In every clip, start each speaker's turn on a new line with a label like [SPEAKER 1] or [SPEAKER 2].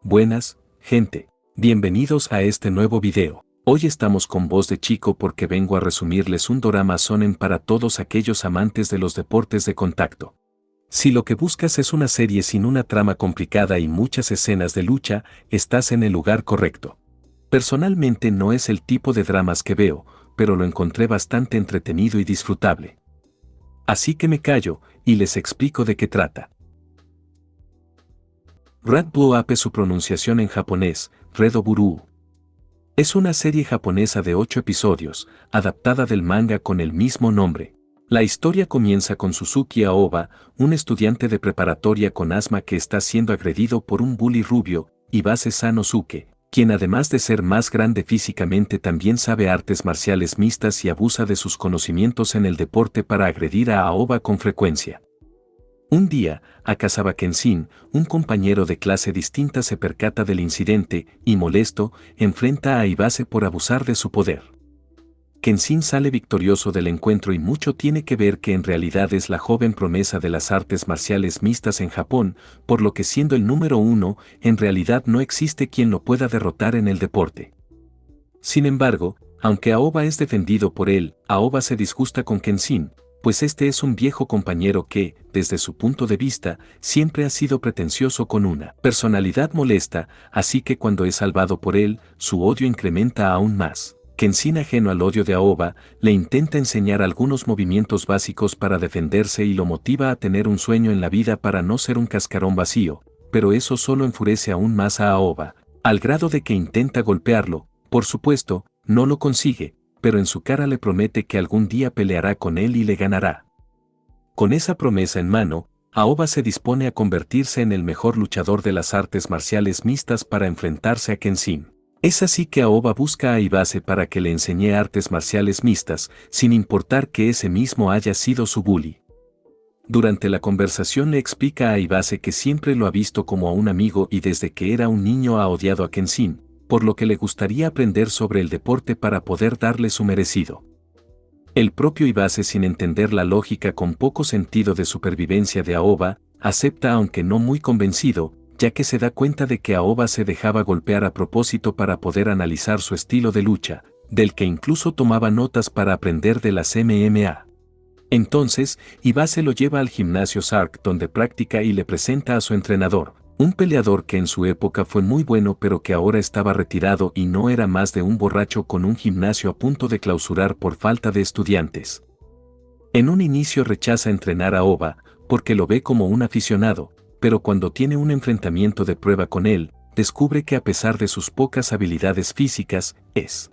[SPEAKER 1] Buenas, gente. Bienvenidos a este nuevo video. Hoy estamos con voz de chico porque vengo a resumirles un dorama shonen para todos aquellos amantes de los deportes de contacto. Si lo que buscas es una serie sin una trama complicada y muchas escenas de lucha, estás en el lugar correcto. Personalmente no es el tipo de dramas que veo, pero lo encontré bastante entretenido y disfrutable. Así que me callo y les explico de qué trata. Red Blue Ape, su pronunciación en japonés, Red Oburu. Es una serie japonesa de 8 episodios, adaptada del manga con el mismo nombre. La historia comienza con Suzuki Aoba, un estudiante de preparatoria con asma que está siendo agredido por un bully rubio, Ibase Sanosuke, quien además de ser más grande físicamente también sabe artes marciales mixtas y abusa de sus conocimientos en el deporte para agredir a Aoba con frecuencia. Un día, Akazawa Kenshin, un compañero de clase distinta, se percata del incidente y, molesto, enfrenta a Ibase por abusar de su poder. Kenshin sale victorioso del encuentro y mucho tiene que ver que en realidad es la joven promesa de las artes marciales mixtas en Japón, por lo que siendo el número 1, en realidad no existe quien lo pueda derrotar en el deporte. Sin embargo, aunque Aoba es defendido por él, Aoba se disgusta con Kenshin, pues este es un viejo compañero que, desde su punto de vista, siempre ha sido pretencioso con una personalidad molesta, así que cuando es salvado por él, su odio incrementa aún más. Kenshin, ajeno al odio de Aoba, le intenta enseñar algunos movimientos básicos para defenderse y lo motiva a tener un sueño en la vida para no ser un cascarón vacío, pero eso solo enfurece aún más a Aoba, al grado de que intenta golpearlo. Por supuesto, no lo consigue, pero en su cara le promete que algún día peleará con él y le ganará. Con esa promesa en mano, Aoba se dispone a convertirse en el mejor luchador de las artes marciales mixtas para enfrentarse a Kenshin. Es así que Aoba busca a Ibase para que le enseñe artes marciales mixtas, sin importar que ese mismo haya sido su bully. Durante la conversación le explica a Ibase que siempre lo ha visto como a un amigo y desde que era un niño ha odiado a Kenshin, por lo que le gustaría aprender sobre el deporte para poder darle su merecido. El propio Ibase, sin entender la lógica con poco sentido de supervivencia de Aoba, acepta aunque no muy convencido, ya que se da cuenta de que Aoba se dejaba golpear a propósito para poder analizar su estilo de lucha, del que incluso tomaba notas para aprender de las MMA. Entonces, Ibase lo lleva al gimnasio Sark donde practica y le presenta a su entrenador, un peleador que en su época fue muy bueno pero que ahora estaba retirado y no era más de un borracho con un gimnasio a punto de clausurar por falta de estudiantes. En un inicio rechaza entrenar a Aoba, porque lo ve como un aficionado, pero cuando tiene un enfrentamiento de prueba con él, descubre que a pesar de sus pocas habilidades físicas, es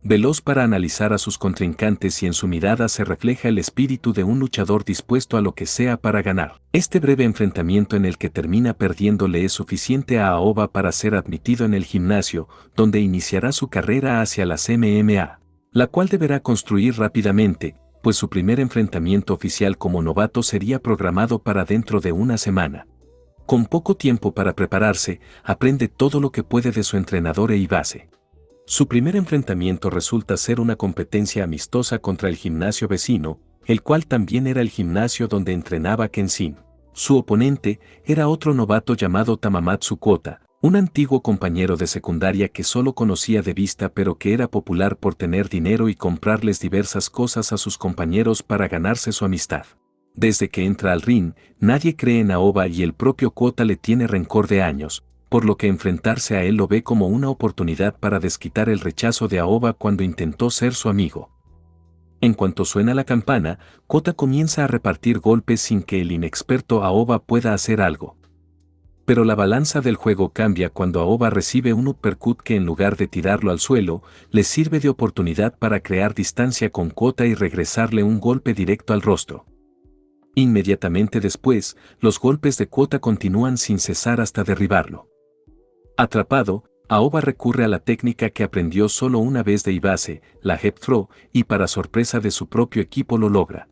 [SPEAKER 1] veloz para analizar a sus contrincantes y en su mirada se refleja el espíritu de un luchador dispuesto a lo que sea para ganar. Este breve enfrentamiento en el que termina perdiendo le es suficiente a Aoba para ser admitido en el gimnasio, donde iniciará su carrera hacia las MMA, la cual deberá construir rápidamente, pues su primer enfrentamiento oficial como novato sería programado para dentro de una semana. Con poco tiempo para prepararse, aprende todo lo que puede de su entrenador e Ibase. Su primer enfrentamiento resulta ser una competencia amistosa contra el gimnasio vecino, el cual también era el gimnasio donde entrenaba Kenshin. Su oponente era otro novato llamado Tamamatsu Kota, un antiguo compañero de secundaria que solo conocía de vista pero que era popular por tener dinero y comprarles diversas cosas a sus compañeros para ganarse su amistad. Desde que entra al ring, nadie cree en Aoba y el propio Kota le tiene rencor de años, por lo que enfrentarse a él lo ve como una oportunidad para desquitar el rechazo de Aoba cuando intentó ser su amigo. En cuanto suena la campana, Kota comienza a repartir golpes sin que el inexperto Aoba pueda hacer algo. Pero la balanza del juego cambia cuando Aoba recibe un uppercut que en lugar de tirarlo al suelo, le sirve de oportunidad para crear distancia con Kota y regresarle un golpe directo al rostro. Inmediatamente después, los golpes de Kota continúan sin cesar hasta derribarlo. Atrapado, Aoba recurre a la técnica que aprendió solo una vez de Ibase, la Hep Throw, y para sorpresa de su propio equipo lo logra.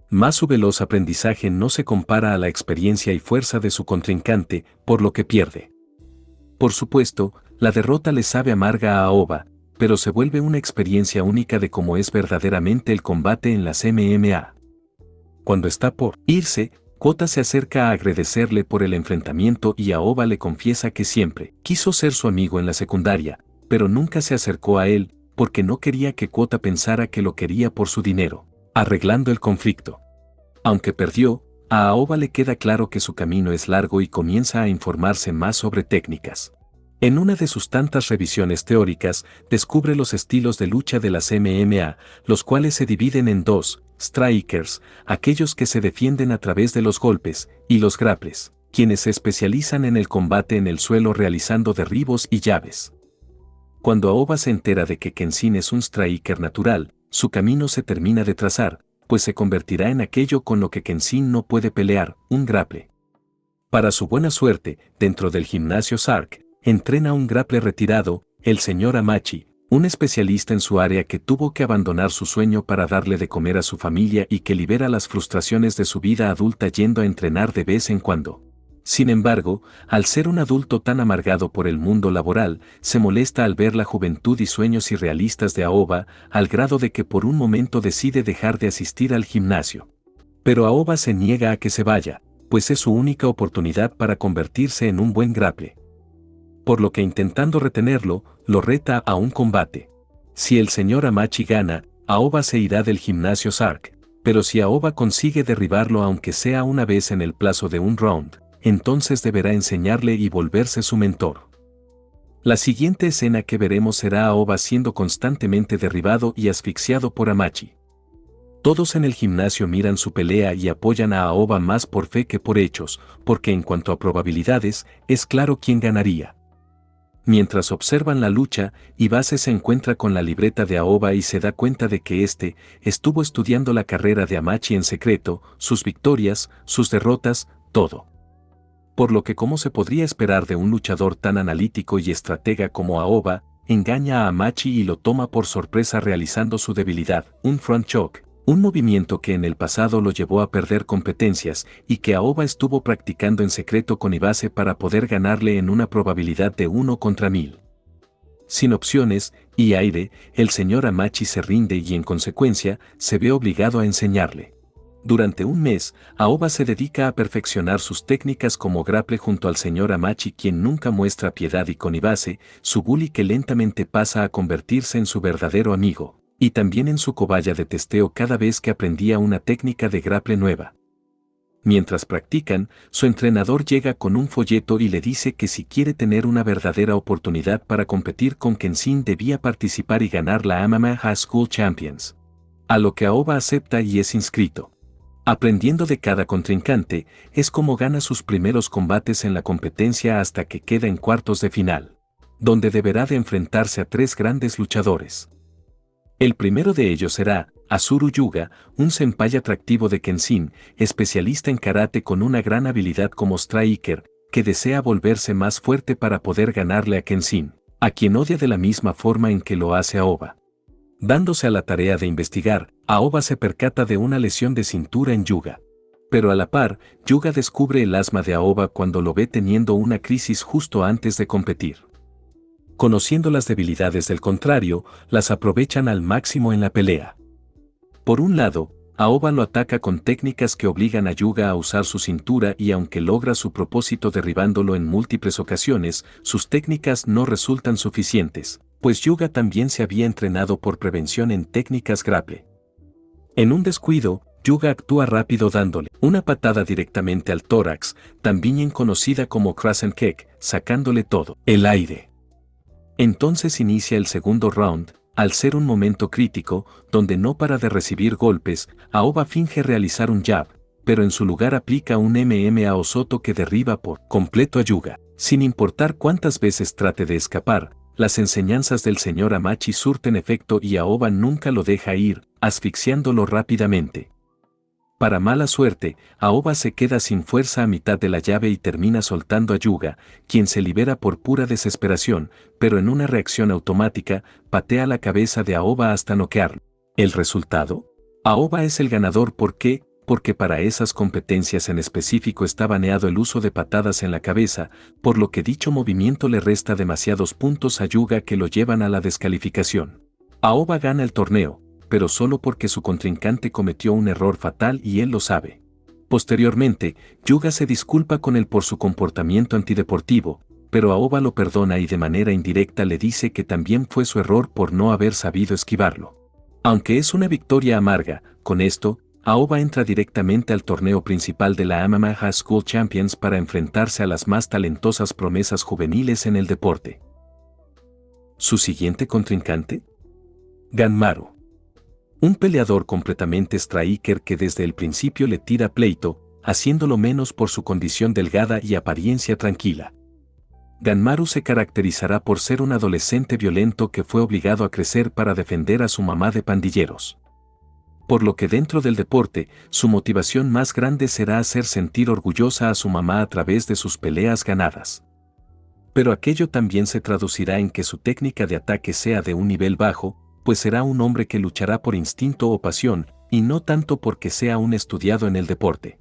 [SPEAKER 1] Mas su veloz aprendizaje no se compara a la experiencia y fuerza de su contrincante, por lo que pierde. Por supuesto, la derrota le sabe amarga a Aoba, pero se vuelve una experiencia única de cómo es verdaderamente el combate en las MMA. Cuando está por irse, Kota se acerca a agradecerle por el enfrentamiento y Aoba le confiesa que siempre quiso ser su amigo en la secundaria, pero nunca se acercó a él porque no quería que Kota pensara que lo quería por su dinero. Arreglando el conflicto. Aunque perdió, a Aoba le queda claro que su camino es largo y comienza a informarse más sobre técnicas. En una de sus tantas revisiones teóricas, descubre los estilos de lucha de las MMA, los cuales se dividen en dos: strikers, aquellos que se defienden a través de los golpes, y los grapples, quienes se especializan en el combate en el suelo realizando derribos y llaves. Cuando Aoba se entera de que Kenshin es un striker natural, su camino se termina de trazar, pues se convertirá en aquello con lo que Kenshin no puede pelear, un grapple. Para su buena suerte, dentro del gimnasio Sark, entrena a un grapple retirado, el señor Amachi, un especialista en su área que tuvo que abandonar su sueño para darle de comer a su familia y que libera las frustraciones de su vida adulta yendo a entrenar de vez en cuando. Sin embargo, al ser un adulto tan amargado por el mundo laboral, se molesta al ver la juventud y sueños irrealistas de Aoba, al grado de que por un momento decide dejar de asistir al gimnasio. Pero Aoba se niega a que se vaya, pues es su única oportunidad para convertirse en un buen grapple. Por lo que intentando retenerlo, lo reta a un combate. Si el señor Amachi gana, Aoba se irá del gimnasio Sark, pero si Aoba consigue derribarlo aunque sea una vez en el plazo de un round, entonces deberá enseñarle y volverse su mentor. La siguiente escena que veremos será Aoba siendo constantemente derribado y asfixiado por Amachi. Todos en el gimnasio miran su pelea y apoyan a Aoba más por fe que por hechos, porque en cuanto a probabilidades, es claro quién ganaría. Mientras observan la lucha, Ibase se encuentra con la libreta de Aoba y se da cuenta de que éste estuvo estudiando la carrera de Amachi en secreto, sus victorias, sus derrotas, todo. Por lo que, como se podría esperar de un luchador tan analítico y estratega como Aoba, engaña a Amachi y lo toma por sorpresa realizando su debilidad, un front choke, un movimiento que en el pasado lo llevó a perder competencias y que Aoba estuvo practicando en secreto con Ibase para poder ganarle en una probabilidad de 1 contra 1000. Sin opciones y aire, el señor Amachi se rinde y en consecuencia se ve obligado a enseñarle. Durante un mes, Aoba se dedica a perfeccionar sus técnicas como grapple junto al señor Amachi, quien nunca muestra piedad, y con Ibase, su bully que lentamente pasa a convertirse en su verdadero amigo, y también en su cobaya de testeo cada vez que aprendía una técnica de grapple nueva. Mientras practican, su entrenador llega con un folleto y le dice que si quiere tener una verdadera oportunidad para competir con Kenshin debía participar y ganar la MMA High School Champions. A lo que Aoba acepta y es inscrito. Aprendiendo de cada contrincante, es como gana sus primeros combates en la competencia hasta que queda en cuartos de final, donde deberá de enfrentarse a 3 grandes luchadores. El primero de ellos será Azuru Yuga, un senpai atractivo de Kenshin, especialista en karate con una gran habilidad como striker, que desea volverse más fuerte para poder ganarle a Kenshin, a quien odia de la misma forma en que lo hace Aoba. Dándose a la tarea de investigar, Aoba se percata de una lesión de cintura en Yuga. Pero a la par, Yuga descubre el asma de Aoba cuando lo ve teniendo una crisis justo antes de competir. Conociendo las debilidades del contrario, las aprovechan al máximo en la pelea. Por un lado, Aoba lo ataca con técnicas que obligan a Yuga a usar su cintura y aunque logra su propósito derribándolo en múltiples ocasiones, sus técnicas no resultan suficientes, pues Yuga también se había entrenado por prevención en técnicas grapple. En un descuido, Yuga actúa rápido dándole una patada directamente al tórax, también conocida como crescent kick, sacándole todo el aire. Entonces inicia el segundo round, al ser un momento crítico, donde no para de recibir golpes, Aoba finge realizar un jab, pero en su lugar aplica un MMA Osoto que derriba por completo a Yuga. Sin importar cuántas veces trate de escapar, las enseñanzas del señor Amachi surten efecto y Aoba nunca lo deja ir, asfixiándolo rápidamente. Para mala suerte, Aoba se queda sin fuerza a mitad de la llave y termina soltando a Yuga, quien se libera por pura desesperación, pero en una reacción automática, patea la cabeza de Aoba hasta noquearlo. ¿El resultado? Aoba es el ganador. ¿Por qué? Porque para esas competencias en específico está baneado el uso de patadas en la cabeza, por lo que dicho movimiento le resta demasiados puntos a Yuga que lo llevan a la descalificación. Aoba gana el torneo, pero solo porque su contrincante cometió un error fatal y él lo sabe. Posteriormente, Yuga se disculpa con él por su comportamiento antideportivo, pero Aoba lo perdona y de manera indirecta le dice que también fue su error por no haber sabido esquivarlo. Aunque es una victoria amarga, con esto, Aoba entra directamente al torneo principal de la MMA High School Champions para enfrentarse a las más talentosas promesas juveniles en el deporte. ¿Su siguiente contrincante? Ganmaru. Un peleador completamente striker que desde el principio le tira pleito, haciéndolo menos por su condición delgada y apariencia tranquila. Ganmaru se caracterizará por ser un adolescente violento que fue obligado a crecer para defender a su mamá de pandilleros. Por lo que dentro del deporte, su motivación más grande será hacer sentir orgullosa a su mamá a través de sus peleas ganadas. Pero aquello también se traducirá en que su técnica de ataque sea de un nivel bajo, pues será un hombre que luchará por instinto o pasión, y no tanto porque sea un estudiado en el deporte.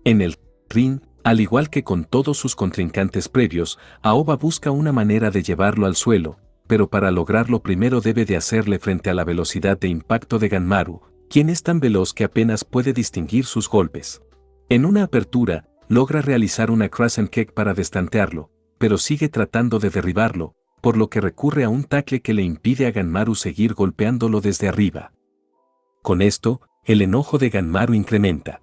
[SPEAKER 1] En el ring, al igual que con todos sus contrincantes previos, Aoba busca una manera de llevarlo al suelo, pero para lograrlo primero debe de hacerle frente a la velocidad de impacto de Ganmaru, quien es tan veloz que apenas puede distinguir sus golpes. En una apertura, logra realizar una crescent kick para destantearlo, pero sigue tratando de derribarlo, por lo que recurre a un tackle que le impide a Ganmaru seguir golpeándolo desde arriba. Con esto, el enojo de Ganmaru incrementa.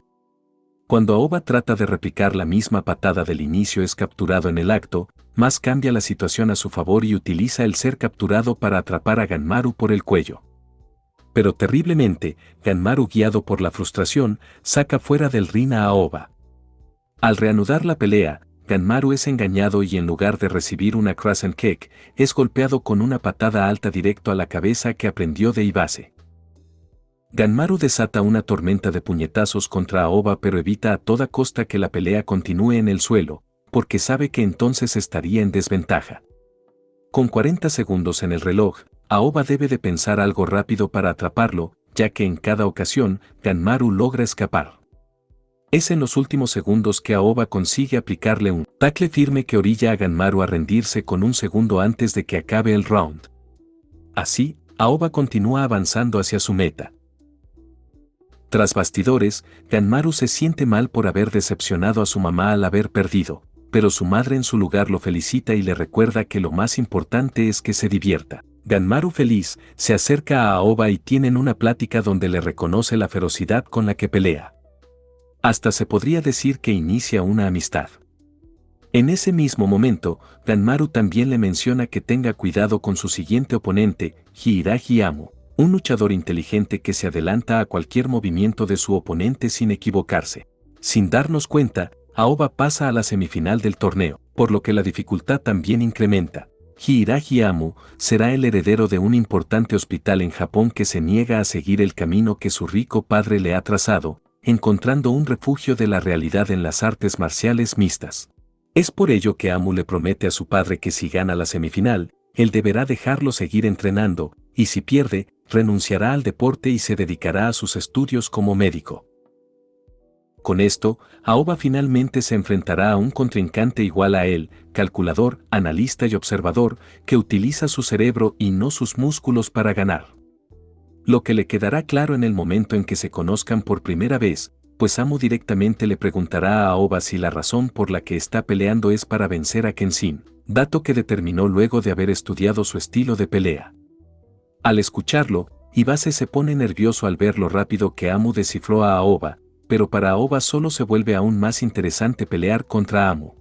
[SPEAKER 1] Cuando Aoba trata de replicar la misma patada del inicio es capturado en el acto, más cambia la situación a su favor y utiliza el ser capturado para atrapar a Ganmaru por el cuello. Pero terriblemente, Ganmaru, guiado por la frustración, saca fuera del ring a Aoba. Al reanudar la pelea, Ganmaru es engañado y en lugar de recibir una crescent kick, es golpeado con una patada alta directo a la cabeza que aprendió de Ibase. Ganmaru desata una tormenta de puñetazos contra Aoba pero evita a toda costa que la pelea continúe en el suelo, porque sabe que entonces estaría en desventaja. Con 40 segundos en el reloj, Aoba debe de pensar algo rápido para atraparlo, ya que en cada ocasión, Ganmaru logra escapar. Es en los últimos segundos que Aoba consigue aplicarle un tackle firme que orilla a Ganmaru a rendirse con un segundo antes de que acabe el round. Así, Aoba continúa avanzando hacia su meta. Tras bastidores, Ganmaru se siente mal por haber decepcionado a su mamá al haber perdido, pero su madre en su lugar lo felicita y le recuerda que lo más importante es que se divierta. Ganmaru, feliz, se acerca a Aoba y tienen una plática donde le reconoce la ferocidad con la que pelea. Hasta se podría decir que inicia una amistad. En ese mismo momento, Ganmaru también le menciona que tenga cuidado con su siguiente oponente, Hiiragi Amu, un luchador inteligente que se adelanta a cualquier movimiento de su oponente sin equivocarse. Sin darnos cuenta, Aoba pasa a la semifinal del torneo, por lo que la dificultad también incrementa. Hiiragi Amu será el heredero de un importante hospital en Japón que se niega a seguir el camino que su rico padre le ha trazado, encontrando un refugio de la realidad en las artes marciales mixtas. Es por ello que Amu le promete a su padre que si gana la semifinal, él deberá dejarlo seguir entrenando, y si pierde, renunciará al deporte y se dedicará a sus estudios como médico. Con esto, Aoba finalmente se enfrentará a un contrincante igual a él, calculador, analista y observador, que utiliza su cerebro y no sus músculos para ganar. Lo que le quedará claro en el momento en que se conozcan por primera vez, pues Amu directamente le preguntará a Aoba si la razón por la que está peleando es para vencer a Kenshin, dato que determinó luego de haber estudiado su estilo de pelea. Al escucharlo, Ibase se pone nervioso al ver lo rápido que Amu descifró a Aoba, pero para Aoba solo se vuelve aún más interesante pelear contra Amu.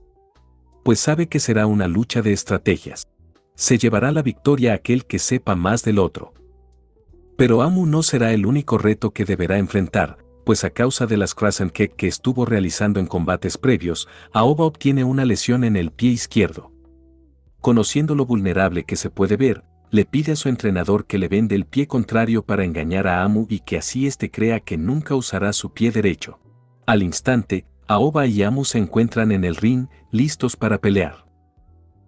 [SPEAKER 1] Pues sabe que será una lucha de estrategias. Se llevará la victoria aquel que sepa más del otro. Pero Amu no será el único reto que deberá enfrentar, pues a causa de las crescent kick que estuvo realizando en combates previos, Aoba obtiene una lesión en el pie izquierdo. Conociendo lo vulnerable que se puede ver, le pide a su entrenador que le vende el pie contrario para engañar a Amu y que así éste crea que nunca usará su pie derecho. Al instante, Aoba y Amu se encuentran en el ring, listos para pelear.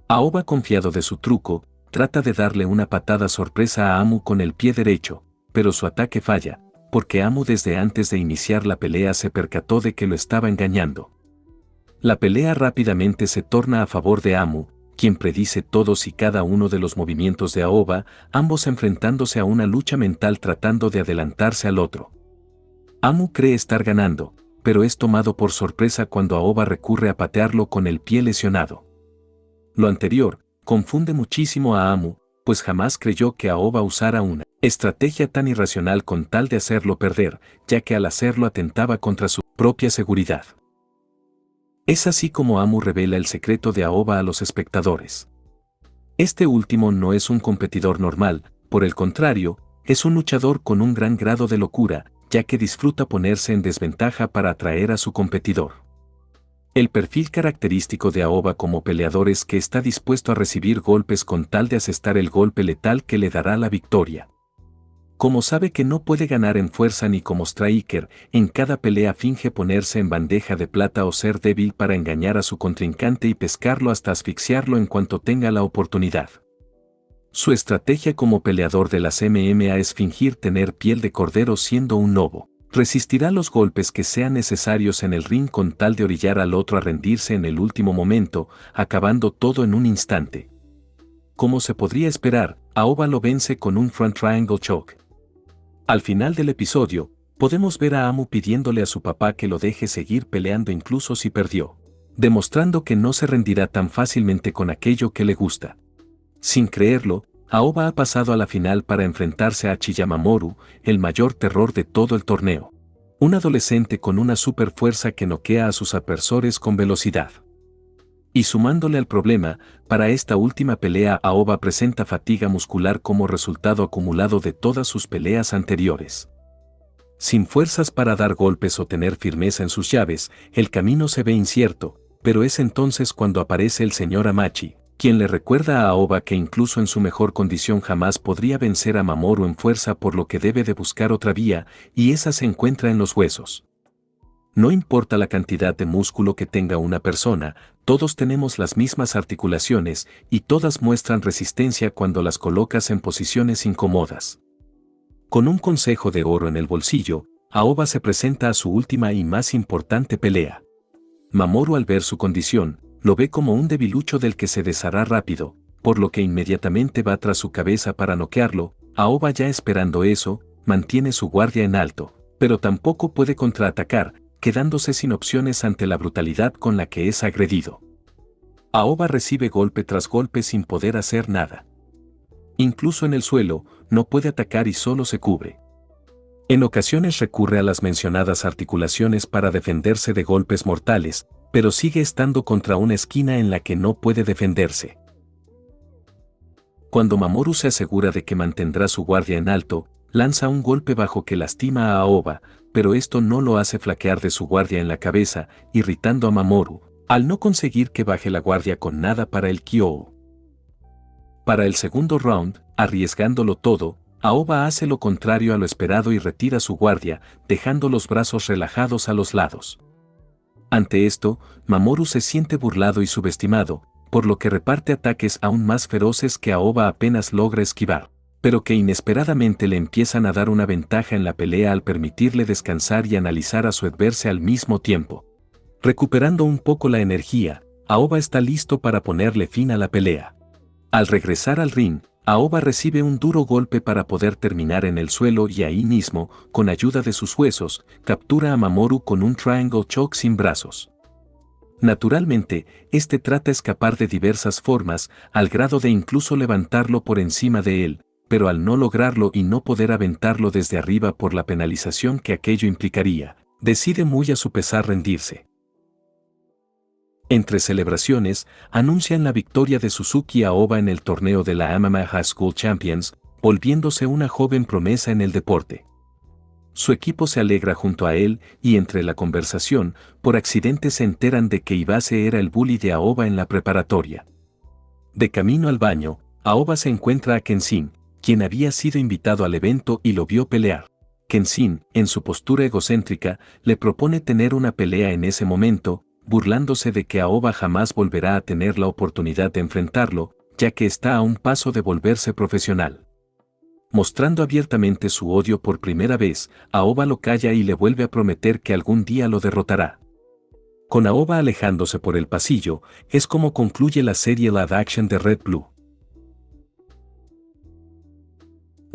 [SPEAKER 1] Aoba, confiado de su truco, trata de darle una patada sorpresa a Amu con el pie derecho, pero su ataque falla, porque Amu desde antes de iniciar la pelea se percató de que lo estaba engañando. La pelea rápidamente se torna a favor de Amu, quien predice todos y cada uno de los movimientos de Aoba, ambos enfrentándose a una lucha mental tratando de adelantarse al otro. Amu cree estar ganando, pero es tomado por sorpresa cuando Aoba recurre a patearlo con el pie lesionado. Lo anterior confunde muchísimo a Amu, pues jamás creyó que Aoba usara una estrategia tan irracional con tal de hacerlo perder, ya que al hacerlo atentaba contra su propia seguridad. Es así como Amu revela el secreto de Aoba a los espectadores. Este último no es un competidor normal, por el contrario, es un luchador con un gran grado de locura, ya que disfruta ponerse en desventaja para atraer a su competidor. El perfil característico de Aoba como peleador es que está dispuesto a recibir golpes con tal de asestar el golpe letal que le dará la victoria. Como sabe que no puede ganar en fuerza ni como striker, en cada pelea finge ponerse en bandeja de plata o ser débil para engañar a su contrincante y pescarlo hasta asfixiarlo en cuanto tenga la oportunidad. Su estrategia como peleador de las MMA es fingir tener piel de cordero siendo un lobo. Resistirá los golpes que sean necesarios en el ring con tal de orillar al otro a rendirse en el último momento, acabando todo en un instante. Como se podría esperar, Aoba lo vence con un front triangle choke. Al final del episodio, podemos ver a Amu pidiéndole a su papá que lo deje seguir peleando incluso si perdió, demostrando que no se rendirá tan fácilmente con aquello que le gusta. Sin creerlo, Aoba ha pasado a la final para enfrentarse a Chiyamamoru, el mayor terror de todo el torneo. Un adolescente con una super fuerza que noquea a sus adversarios con velocidad. Y sumándole al problema, para esta última pelea Aoba presenta fatiga muscular como resultado acumulado de todas sus peleas anteriores. Sin fuerzas para dar golpes o tener firmeza en sus llaves, el camino se ve incierto, pero es entonces cuando aparece el señor Amachi, quien le recuerda a Aoba que incluso en su mejor condición jamás podría vencer a Mamoru en fuerza, por lo que debe de buscar otra vía, y esa se encuentra en los huesos. No importa la cantidad de músculo que tenga una persona, todos tenemos las mismas articulaciones y todas muestran resistencia cuando las colocas en posiciones incómodas. Con un consejo de oro en el bolsillo, Aoba se presenta a su última y más importante pelea. Mamoru, al ver su condición, lo ve como un debilucho del que se deshará rápido, por lo que inmediatamente va tras su cabeza para noquearlo. Aoba, ya esperando eso, mantiene su guardia en alto, pero tampoco puede contraatacar, quedándose sin opciones ante la brutalidad con la que es agredido. Aoba recibe golpe tras golpe sin poder hacer nada. Incluso en el suelo, no puede atacar y solo se cubre. En ocasiones recurre a las mencionadas articulaciones para defenderse de golpes mortales, pero sigue estando contra una esquina en la que no puede defenderse. Cuando Mamoru se asegura de que mantendrá su guardia en alto, lanza un golpe bajo que lastima a Aoba, pero esto no lo hace flaquear de su guardia en la cabeza, irritando a Mamoru, al no conseguir que baje la guardia con nada para el KO. Para el segundo round, arriesgándolo todo, Aoba hace lo contrario a lo esperado y retira su guardia, dejando los brazos relajados a los lados. Ante esto, Mamoru se siente burlado y subestimado, por lo que reparte ataques aún más feroces que Aoba apenas logra esquivar, pero que inesperadamente le empiezan a dar una ventaja en la pelea al permitirle descansar y analizar a su adversario al mismo tiempo. Recuperando un poco la energía, Aoba está listo para ponerle fin a la pelea. Al regresar al ring, Aoba recibe un duro golpe para poder terminar en el suelo y ahí mismo, con ayuda de sus huesos, captura a Mamoru con un triangle choke sin brazos. Naturalmente, este trata de escapar de diversas formas, al grado de incluso levantarlo por encima de él, pero al no lograrlo y no poder aventarlo desde arriba por la penalización que aquello implicaría, decide muy a su pesar rendirse. Entre celebraciones, anuncian la victoria de Suzuki Aoba en el torneo de la MMA High School Champions, volviéndose una joven promesa en el deporte. Su equipo se alegra junto a él y entre la conversación, por accidente se enteran de que Ibase era el bully de Aoba en la preparatoria. De camino al baño, Aoba se encuentra a Kenshin, quien había sido invitado al evento y lo vio pelear. Kenshin, en su postura egocéntrica, le propone tener una pelea en ese momento, burlándose de que Aoba jamás volverá a tener la oportunidad de enfrentarlo, ya que está a un paso de volverse profesional. Mostrando abiertamente su odio por primera vez, Aoba lo calla y le vuelve a prometer que algún día lo derrotará. Con Aoba alejándose por el pasillo, es como concluye la serie live action de Red Blue.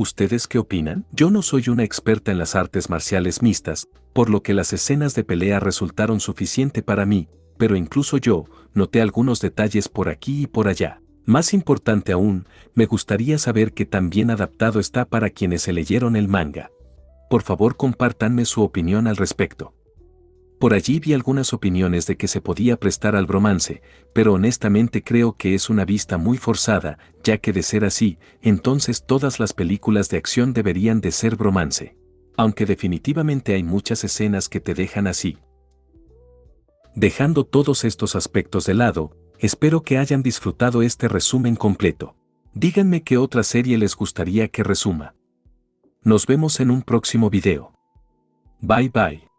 [SPEAKER 1] ¿Ustedes qué opinan? Yo no soy una experta en las artes marciales mixtas, por lo que las escenas de pelea resultaron suficiente para mí, pero incluso yo noté algunos detalles por aquí y por allá. Más importante aún, me gustaría saber qué tan bien adaptado está para quienes se leyeron el manga. Por favor, compártanme su opinión al respecto. Por allí vi algunas opiniones de que se podía prestar al bromance, pero honestamente creo que es una vista muy forzada, ya que de ser así, entonces todas las películas de acción deberían de ser bromance. Aunque definitivamente hay muchas escenas que te dejan así. Dejando todos estos aspectos de lado, espero que hayan disfrutado este resumen completo. Díganme qué otra serie les gustaría que resuma. Nos vemos en un próximo video. Bye bye.